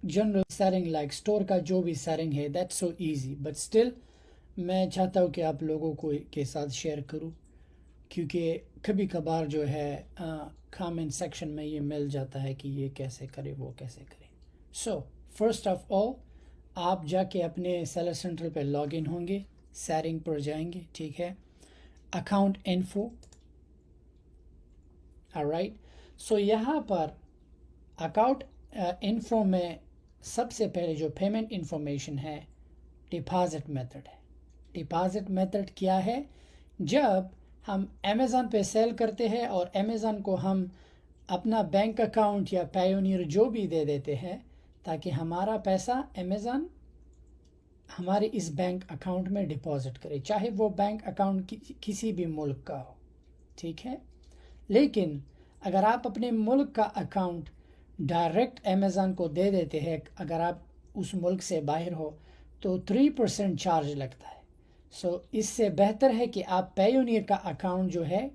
General setting like store کا جو بھی سیٹنگ ہے that so easy, but still میں چاہتا ہوں کہ آپ لوگوں کو کے ساتھ شیئر کروں، کیونکہ کبھی کبھار جو ہے کامنٹ سیکشن میں یہ مل جاتا ہے کہ یہ کیسے کرے وہ کیسے کرے۔ سو فرسٹ آف آل آپ جا کے اپنے سیلر سینٹر پہ لاگ ان ہوں گے، سیٹنگ پر جائیں گے، ٹھیک ہے، اکاؤنٹ انفو، آلرائٹ۔ سو یہاں پر اکاؤنٹ انفو میں سب سے پہلے جو پیمنٹ انفارمیشن ہے ڈپازٹ میتھڈ ہے۔ ڈپازٹ میتھڈ کیا ہے؟ جب ہم امیزون پہ سیل کرتے ہیں اور امیزون کو ہم اپنا بینک اکاؤنٹ یا پیونیر جو بھی دے دیتے ہیں تاکہ ہمارا پیسہ امیزون ہمارے اس بینک اکاؤنٹ میں ڈپازٹ کرے، چاہے وہ بینک اکاؤنٹ کسی بھی ملک کا ہو، ٹھیک ہے۔ لیکن اگر آپ اپنے ملک کا اکاؤنٹ ڈائریکٹ امیزون کو دے دیتے ہیں، اگر آپ اس ملک سے باہر ہو تو 3% چارج لگتا ہے۔ سو اس سے بہتر ہے کہ آپ پیونیر کا اکاؤنٹ جو ہے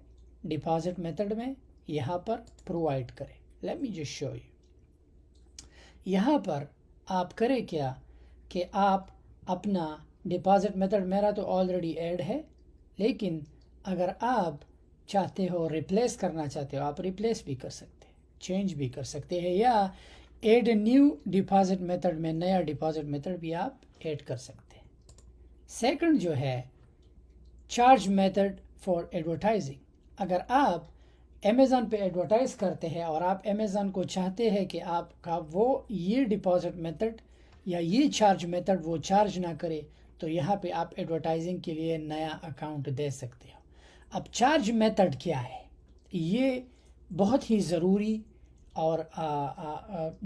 ڈپازٹ میتھڈ میں یہاں پر پرووائڈ کریں۔ Let me just show you. یہاں پر آپ کریں کیا کہ آپ اپنا ڈپازٹ میتھڈ، میرا تو آلریڈی ایڈ ہے، لیکن اگر آپ چاہتے ہو ریپلیس کرنا چاہتے ہو آپ ریپلیس بھی کر سکتے ہیں، چینج بھی کر سکتے ہیں، یا ایڈ نیو ڈپازٹ میتھڈ میں نیا ڈپازٹ میتھڈ بھی آپ ایڈ کر سکتے ہیں۔ سیکنڈ جو ہے چارج میتھڈ فار ایڈورٹائزنگ۔ اگر آپ امیزون پہ ایڈورٹائز کرتے ہیں اور آپ امیزون کو چاہتے ہیں کہ آپ کا وہ یہ ڈپازٹ میتھڈ یا یہ چارج میتھڈ وہ چارج نہ کرے، تو یہاں پہ آپ ایڈورٹائزنگ کے لیے نیا اکاؤنٹ دے سکتے ہو۔ اب چارج میتھڈ کیا ہے؟ یہ بہت ہی ضروری اور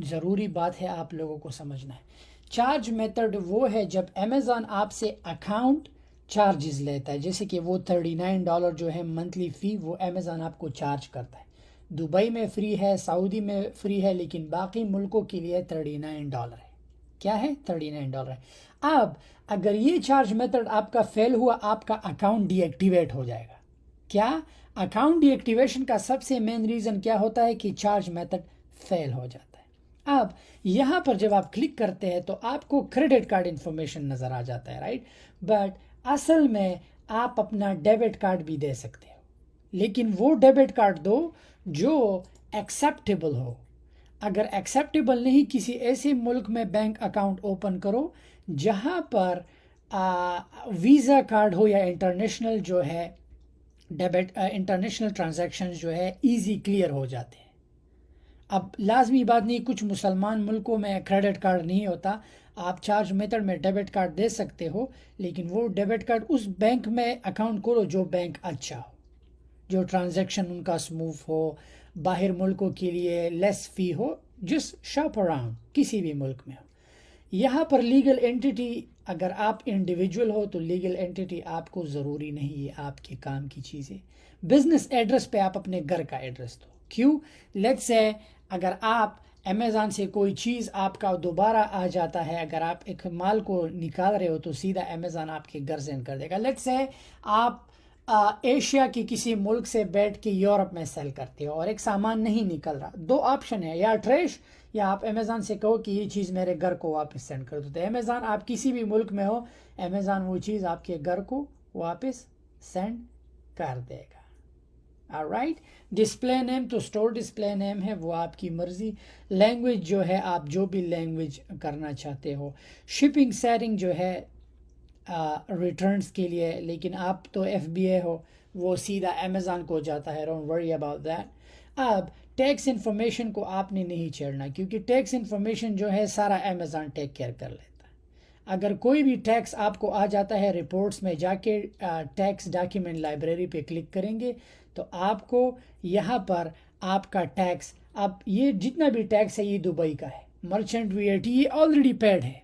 ضروری بات ہے، آپ لوگوں کو سمجھنا ہے۔ چارج میتھڈ وہ ہے جب امیزون آپ سے اکاؤنٹ چارجز لیتا ہے، جیسے کہ وہ $39 جو ہے منتھلی فی وہ امیزون آپ کو چارج کرتا ہے۔ دبئی میں فری ہے، سعودی میں فری ہے، لیکن باقی ملکوں کے لیے $39 ہے۔ کیا ہے؟ $39 ہے۔ اب اگر یہ چارج میتھڈ آپ کا فیل ہوا، آپ کا اکاؤنٹ ڈی ایکٹیویٹ ہو جائے گا۔ کیا؟ اکاؤنٹ ڈی ایکٹیویشن کا سب سے مین ریزن کیا ہوتا ہے کہ چارج میتھڈ فیل ہو جاتا ہے۔ اب یہاں پر جب آپ کلک کرتے ہیں تو آپ کو کریڈٹ کارڈ انفارمیشن نظر آ جاتا ہے، رائٹ؟ بٹ اصل میں آپ اپنا ڈیبٹ کارڈ بھی دے سکتے ہو، لیکن وہ ڈیبٹ کارڈ دو جو ایکسیپٹیبل ہو۔ اگر ایکسیپٹیبل نہیں، کسی ایسے ملک میں بینک اکاؤنٹ اوپن کرو جہاں پر ویزا کارڈ ہو یا انٹرنیشنل جو ہے ڈیبٹ انٹرنیشنل ٹرانزیکشن جو ہے ایزی کلیئر ہو جاتے ہیں۔ اب لازمی بات نہیں، کچھ مسلمان ملکوں میں کریڈٹ کارڈ نہیں ہوتا، آپ چارج میتھڈ میں ڈیبٹ کارڈ دے سکتے ہو، لیکن وہ ڈیبٹ کارڈ اس بینک میں اکاؤنٹ کھولو جو بینک اچھا ہو، جو ٹرانزیکشن ان کا سموتھ ہو، باہر ملکوں کے لیے لیس فی ہو، جس شاپ اراؤنڈ کسی بھی ملک میں ہو۔ یہاں پر لیگل اینٹیٹی، اگر آپ انڈیویجول ہو تو لیگل اینٹیٹی آپ کو ضروری نہیں ہے، آپ کے کام کی چیزیں۔ بزنس ایڈریس پہ آپ اپنے گھر کا ایڈریس دو۔ کیوں؟ لیٹس سے اگر آپ امیزون سے کوئی چیز آپ کا دوبارہ آ جاتا ہے، اگر آپ ایک مال کو نکال رہے ہو تو سیدھا امیزون آپ کے گھر سینڈ کر دے گا۔ لیٹس سے آپ ایشیا کی کسی ملک سے بیٹھ کے یورپ میں سیل کرتے ہو اور ایک سامان نہیں نکل رہا، دو آپشن ہے، یا ٹریش یا آپ امیزون سے کہو کہ یہ چیز میرے گھر کو واپس سینڈ کر دو، تو امیزون آپ کسی بھی ملک میں ہو، امیزون وہ چیز آپ کے گھر کو واپس سینڈ کر دے گا۔ آلرائٹ، ڈسپلے نیم تو اسٹور ڈسپلے نیم ہے، وہ آپ کی مرضی۔ لینگویج جو ہے آپ جو بھی لینگویج کرنا چاہتے ہو۔ شپنگ سیٹنگ جو ہے ریٹرنز کے لیے، لیکن آپ تو FBA ہو، وہ سیدھا امیزون کو جاتا ہے، ڈونٹ وری اباؤٹ دیٹ۔ اب ٹیکس انفارمیشن کو آپ نے نہیں چھیڑنا، کیونکہ ٹیکس انفارمیشن جو ہے سارا امیزون ٹیک کیئر کر لیتا ہے۔ اگر کوئی بھی ٹیکس آپ کو آ جاتا ہے، رپورٹس میں جا کے ٹیکس ڈاکیومنٹ لائبریری پہ کلک کریں گے تو آپ کو یہاں پر آپ کا ٹیکس، اب یہ جتنا بھی ٹیکس ہے یہ دبئی کا ہے، مرچنٹ VAT یہ آلریڈی پیڈ ہے،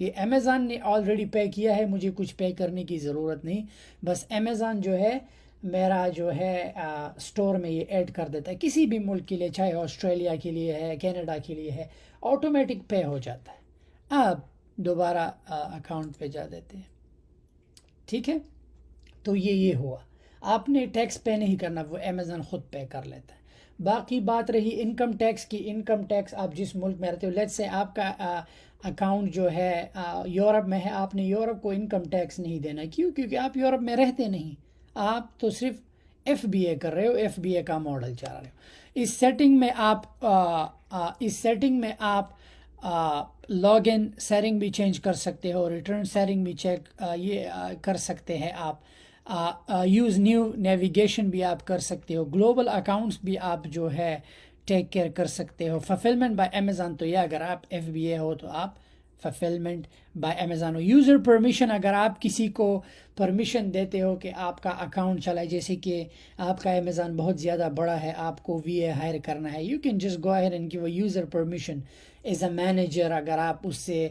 یہ امیزون نے آلریڈی پے کیا ہے، مجھے کچھ پے کرنے کی ضرورت نہیں، بس امیزون جو ہے میرا جو ہے اسٹور میں یہ ایڈ کر دیتا ہے، کسی بھی ملک کے لیے، چاہے آسٹریلیا کے لیے ہے، کینیڈا کے لیے ہے، آٹومیٹک پے ہو جاتا ہے۔ اب دوبارہ اکاؤنٹ پہ جا دیتے ہیں، ٹھیک ہے؟ تو یہ ہوا، آپ نے ٹیکس پے نہیں کرنا، وہ امیزون خود پے کر لیتا ہے۔ باقی بات رہی انکم ٹیکس کی. انکم ٹیکس آپ جس ملک میں رہتے ہو, لیٹس سے آپ کا اکاؤنٹ جو ہے یورپ میں ہے, آپ نے یورپ کو انکم ٹیکس نہیں دینا. کیوں؟ کیونکہ آپ یورپ میں رہتے نہیں, آپ تو صرف ایف بی اے کر رہے ہو, ایف بی اے کا ماڈل چلا رہے ہو. اس سیٹنگ میں آپ لاگ ان سیٹنگ بھی چینج کر سکتے ہو, ریٹرن سیٹنگ بھی کر سکتے ہیں آپ, یوز نیو نیویگیشن بھی آپ کر سکتے ہو, گلوبل اکاؤنٹس بھی آپ جو ہے ٹیک کیئر کر سکتے ہو. فلفلمنٹ بائی امیزون, تو یہ اگر آپ ایف بی اے ہو تو آپ fulfilment by Amazon who. User permission, اگر آپ کسی کو پرمیشن دیتے ہو کہ آپ کا اکاؤنٹ چلائے, جیسے کہ آپ کا امیزون بہت زیادہ بڑا ہے, آپ کو وی اے ہائر کرنا ہے, you can just go ahead and give a user permission as a manager. اگر آپ اس سے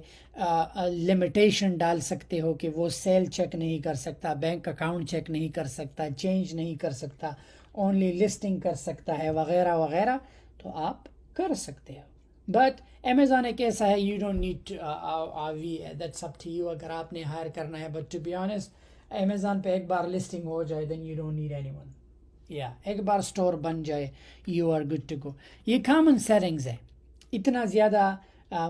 لمیٹیشن ڈال سکتے ہو کہ وہ سیل چیک نہیں کر سکتا, بینک اکاؤنٹ چیک نہیں کر سکتا, چینج نہیں کر سکتا, اونلی لسٹنگ کر سکتا ہے, وغیرہ وغیرہ, تو آپ کر سکتے ہو. بٹ امیزون ایک ایسا ہے, you don't need we that's up to you, اگر آپ نے ہائر کرنا ہے. But to be honest, Amazon پہ ایک بار لسٹنگ ہو جائے then you don't need anyone. یا ایک بار اسٹور بن جائے, you are good to go. یہ کامن سیٹنگز ہے, اتنا زیادہ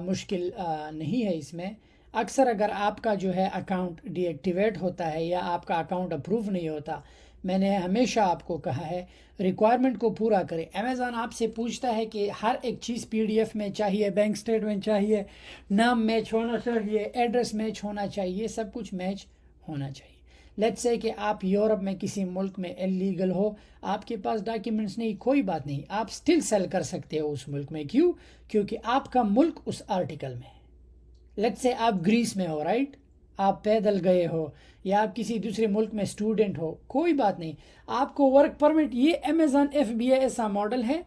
مشکل نہیں ہے اس میں. اکثر اگر آپ کا جو ہے اکاؤنٹ ڈی ایکٹیویٹ ہوتا ہے یا آپ کا اکاؤنٹ اپروو نہیں ہوتا, میں نے ہمیشہ آپ کو کہا ہے ریکوائرمنٹ کو پورا کرے. امیزون آپ سے پوچھتا ہے کہ ہر ایک چیز پی ڈی ایف میں چاہیے, بینک اسٹیٹمنٹ چاہیے, نام میچ ہونا چاہیے, ایڈریس میچ ہونا چاہیے, سب کچھ میچ ہونا چاہیے. لیٹس سے کہ آپ یورپ میں کسی ملک میں انلیگل ہو, آپ کے پاس ڈاکیومنٹس نہیں, کوئی بات نہیں, آپ سٹل سیل کر سکتے ہو اس ملک میں. کیوں؟ کیونکہ آپ کا ملک اس آرٹیکل میں ہے. لیٹس سے آپ گریس میں ہو, رائٹ, آپ پیدل گئے ہو, یا آپ کسی دوسرے ملک میں اسٹوڈنٹ ہو, کوئی بات نہیں, آپ کو ورک پرمٹ. یہ امیزون ایف بی اے ایسا ماڈل ہے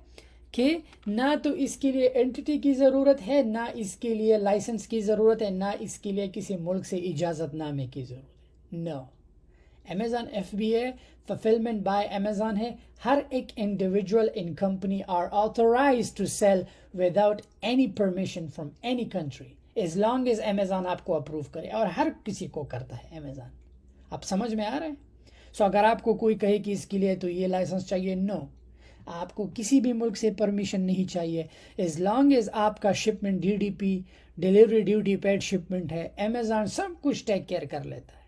کہ نہ تو اس کے لیے اینٹی کی ضرورت ہے, نہ اس کے لیے لائسنس کی ضرورت ہے, نہ اس کے لیے کسی ملک سے اجازت نامے کی ضرورت ہے. No, Amazon F B A fulfilment by Amazon ہے. ہر ایک individual in company are authorise to sell without any permission from any country, as long as Amazon آپ کو اپروو کرے, اور ہر کسی کو کرتا ہے امیزون. آپ سمجھ میں آ رہا ہے؟ سو اگر آپ کو کوئی کہے کہ اس کے لیے تو یہ لائسنس چاہیے, نو, آپ کو کسی بھی ملک سے پرمیشن نہیں چاہیے. ایز لانگ ایز آپ کا shipment D D P, delivery duty paid shipment ہے, امیزون سب کچھ ٹیک کیئر کر لیتا ہے.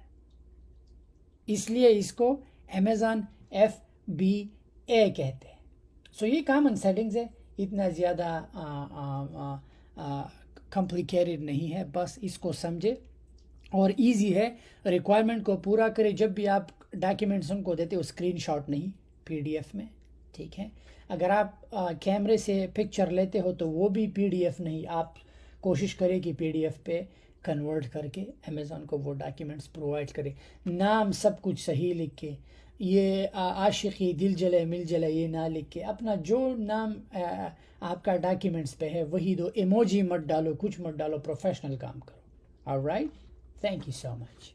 اس لیے اس کو امیزون ایف بی اے کہتے ہیں. سو یہ کامن سیٹنگز ہے, اتنا زیادہ کمپلیکیٹڈ نہیں ہے, بس اس کو سمجھے اور ایزی ہے. ریکوائرمنٹ کو پورا کرے. جب بھی آپ ڈاکیومنٹس ان کو دیتے ہو, اسکرین شاٹ نہیں, پی ڈی ایف میں, ٹھیک ہے. اگر آپ کیمرے سے پکچر لیتے ہو تو وہ بھی پی ڈی ایف نہیں, آپ کوشش کرے کہ پی ڈی ایف پہ کنورٹ کر کے امیزون کو وہ ڈاکیومنٹس پرووائڈ کرے. نام سب کچھ صحیح لکھ کے, یہ عاشقی دل جلے مل جلے یہ نہ لکھ کے, اپنا جو نام آپ کا ڈاکیومنٹس پہ ہے وہی دو, ایموجی مت ڈالو, کچھ مت ڈالو, پروفیشنل کام کرو. All right, thank you so much.